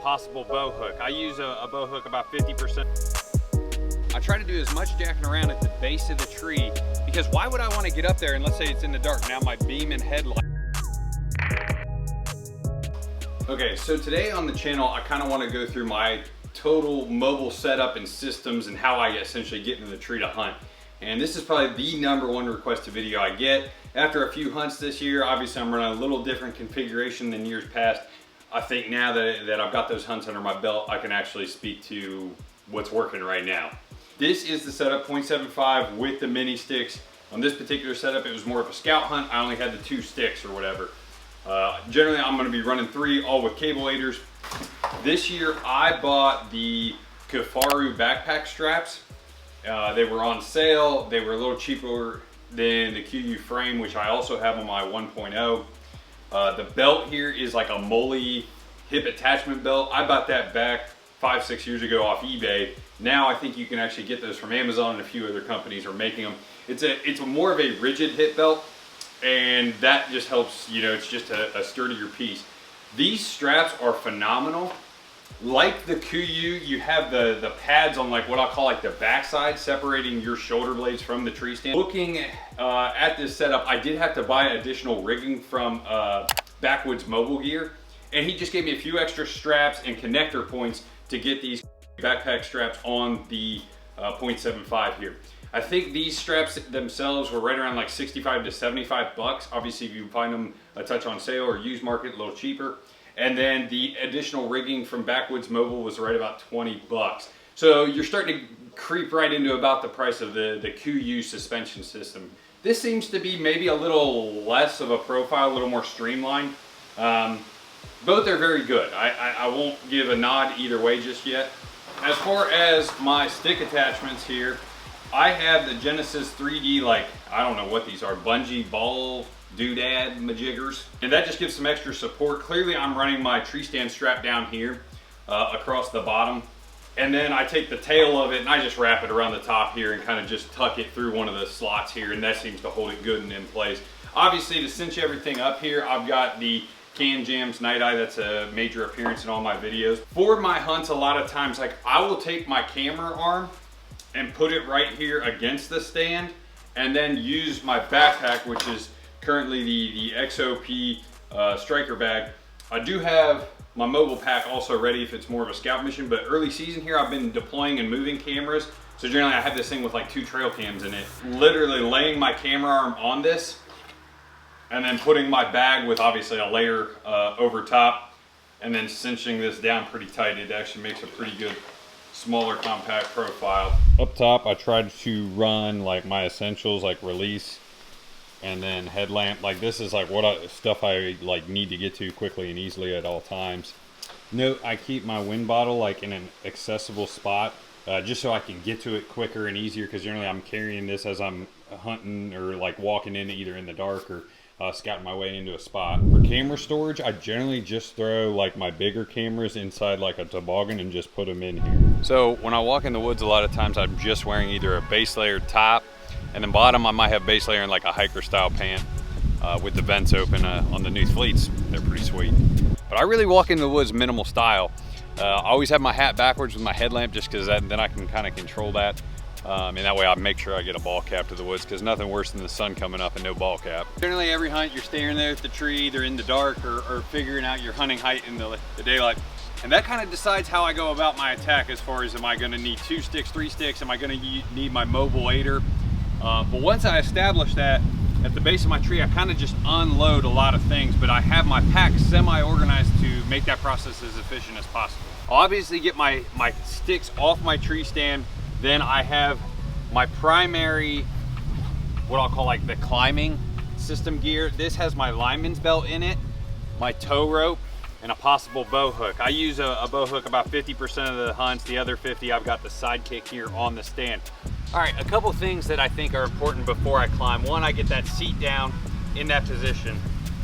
possible bow hook. I use a bow hook about 50%. I try to do as much jacking around at the base of the tree, because why would I want to get up there and let's say it's in the dark, now my beam and headlight. Okay, so today on the channel, I kind of want to go through my total mobile setup and systems and how I essentially get into the tree to hunt. And this is probably the #1 requested video I get. After a few hunts this year, obviously I'm running a little different configuration than years past. I think now that I've got those hunts under my belt, I can actually speak to what's working right now. This is the setup, 0.75 with the mini sticks. On this particular setup, it was more of a scout hunt. I only had the 2 sticks or whatever. Generally, I'm gonna be running 3, all with cable aiders. This year, I bought the Kifaru backpack straps. They were on sale. They were a little cheaper than the QU frame, which I also have on my 1.0. The belt here is like a Molly hip attachment belt. I bought that back 5-6 years ago off eBay. Now I think you can actually get those from Amazon, and a few other companies are making them. It's more of a rigid hip belt, and that just helps, you know, it's just a sturdier piece. These straps are phenomenal. Like the QU, you have the pads on like what I'll call like the backside, separating your shoulder blades from the tree stand. Looking at this setup, I did have to buy additional rigging from Backwoods Mobile Gear, and he just gave me a few extra straps and connector points to get these backpack straps on the 0.75 here. I think these straps themselves were right around like 65 to 75 bucks. Obviously, if you find them a touch on sale or used market, a little cheaper. And then the additional rigging from Backwoods Mobile was right about 20 bucks. So you're starting to creep right into about the price of the QU suspension system. This seems to be maybe a little less of a profile, a little more streamlined. Both are very good. I won't give a nod either way just yet. As far as my stick attachments here, I have the Genesis 3D, like, I don't know what these are, bungee ball doodad majiggers, and that just gives some extra support. Clearly I'm running my tree stand strap down here across the bottom, and then I take the tail of it and I just wrap it around the top here and kind of just tuck it through one of the slots here, and that seems to hold it good and in place. Obviously, to cinch everything up here, I've got the Can Jam's Night Eye. That's a major appearance in all my videos. For my hunts, a lot of times, like, I will take my camera arm and put it right here against the stand, and then use my backpack, which is currently the XOP striker bag. I do have my mobile pack also ready if it's more of a scout mission, but early season here, I've been deploying and moving cameras. So generally I have this thing with like 2 trail cams in it. Literally laying my camera arm on this, and then putting my bag with obviously a layer over top, and then cinching this down pretty tight. It actually makes a pretty good smaller compact profile. Up top, I tried to run like my essentials, like release, and then headlamp. Like, this is like stuff I like need to get to quickly and easily at all times. Note, I keep my wind bottle like in an accessible spot, just so I can get to it quicker and easier, because generally I'm carrying this as I'm hunting or like walking in either in the dark or scouting my way into a spot. For camera storage, I generally just throw like my bigger cameras inside like a toboggan and just put them in here. So when I walk in the woods, a lot of times I'm just wearing either a base layer top, and then bottom I might have base layer in like a hiker style pant with the vents open on the new fleets. They're pretty sweet. But I really walk in the woods minimal style. I always have my hat backwards with my headlamp, just because then I can kind of control that. And that way I make sure I get a ball cap to the woods, because nothing worse than the sun coming up and no ball cap. Generally every hunt you're staring there at the tree, either in the dark or figuring out your hunting height in the daylight. And that kind of decides how I go about my attack, as far as, am I going to need 2 sticks, 3 sticks, am I going to need my mobile aider? But once I establish that, at the base of my tree, I kind of just unload a lot of things, but I have my pack semi-organized to make that process as efficient as possible. I'll obviously get my sticks off my tree stand. Then I have my primary, what I'll call like the climbing system gear. This has my lineman's belt in it, my tow rope, and a possible bow hook. I use a bow hook about 50% of the hunts. The other 50, I've got the sidekick here on the stand. All right, a couple things that I think are important before I climb. One, I get that seat down in that position.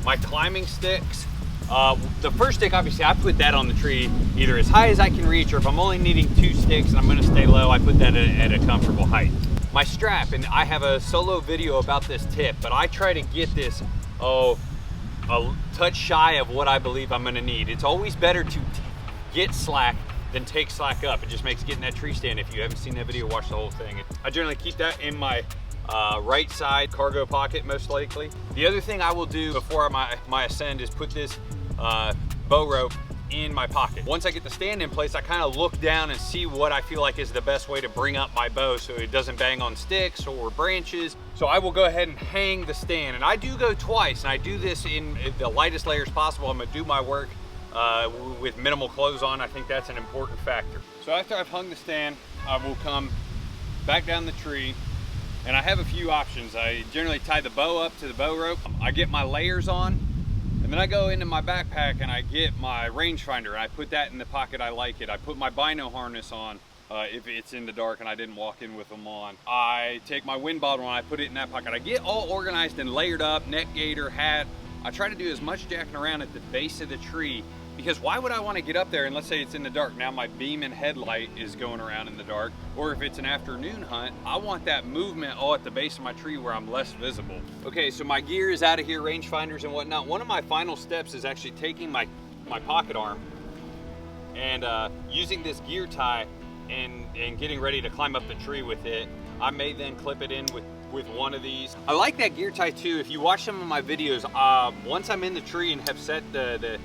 My climbing sticks, the first stick, obviously I put that on the tree either as high as I can reach, or if I'm only needing 2 sticks and I'm gonna stay low, I put that at a comfortable height. My strap, and I have a solo video about this tip, but I try to get this a touch shy of what I believe I'm gonna need. It's always better to get slack, then take slack up. It just makes getting that tree stand. If you haven't seen that video, watch the whole thing. I generally keep that in my right side cargo pocket, most likely. The other thing I will do before my ascend is put this bow rope in my pocket. Once I get the stand in place, I kind of look down and see what I feel like is the best way to bring up my bow so it doesn't bang on sticks or branches. So I will go ahead and hang the stand. And I do go twice, and I do this in the lightest layers possible. I'm gonna do my work with minimal clothes on. I think that's an important factor. So after I've hung the stand, I will come back down the tree, and I have a few options. I generally tie the bow up to the bow rope. I get my layers on, and then I go into my backpack and I get my rangefinder and I put that in the pocket I like it. I put my bino harness on if it's in the dark and I didn't walk in with them on. I take my wind bottle and I put it in that pocket. I get all organized and layered up, neck gaiter, hat. I try to do as much jacking around at the base of the tree, because why would I want to get up there and let's say it's in the dark. Now my beam and headlight is going around in the dark, or if it's an afternoon hunt, I want that movement all at the base of my tree where I'm less visible. Okay, so my gear is out of here, rangefinders and whatnot. One of my final steps is actually taking my pocket arm and using this gear tie and getting ready to climb up the tree with it. I may then clip it in with one of these. I like that gear tie too. If you watch some of my videos, once I'm in the tree and have set the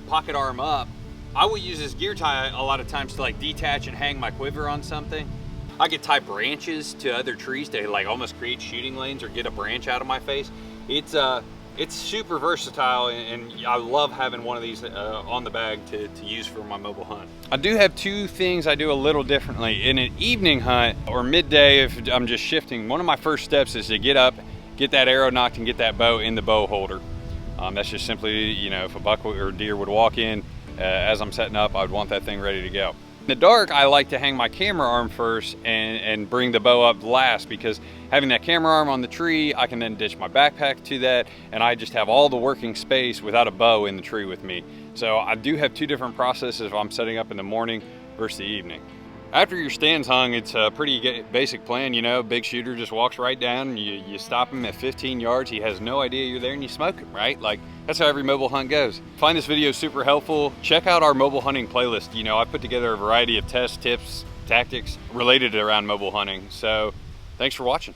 pocket arm up, I will use this gear tie a lot of times to like detach and hang my quiver on something. I could tie branches to other trees to like almost create shooting lanes or get a branch out of my face. It's super versatile, and I love having one of these on the bag to use for my mobile hunt. I do have two things I do a little differently. In an evening hunt or midday, if I'm just shifting, one of my first steps is to get up, get that arrow nocked, and get that bow in the bow holder. That's just simply, you know, if a buck or deer would walk in as I'm setting up, I'd want that thing ready to go. In the dark, I like to hang my camera arm first and bring the bow up last, because having that camera arm on the tree, I can then ditch my backpack to that, and I just have all the working space without a bow in the tree with me. So I do have two different processes if I'm setting up in the morning versus the evening. After your stand's hung, it's a pretty basic plan, you know. Big shooter just walks right down, you stop him at 15 yards, he has no idea you're there, and you smoke him, right? Like, that's how every mobile hunt goes. Find this video super helpful. Check out our mobile hunting playlist. You know, I put together a variety of tests, tips, tactics related around mobile hunting. So, thanks for watching.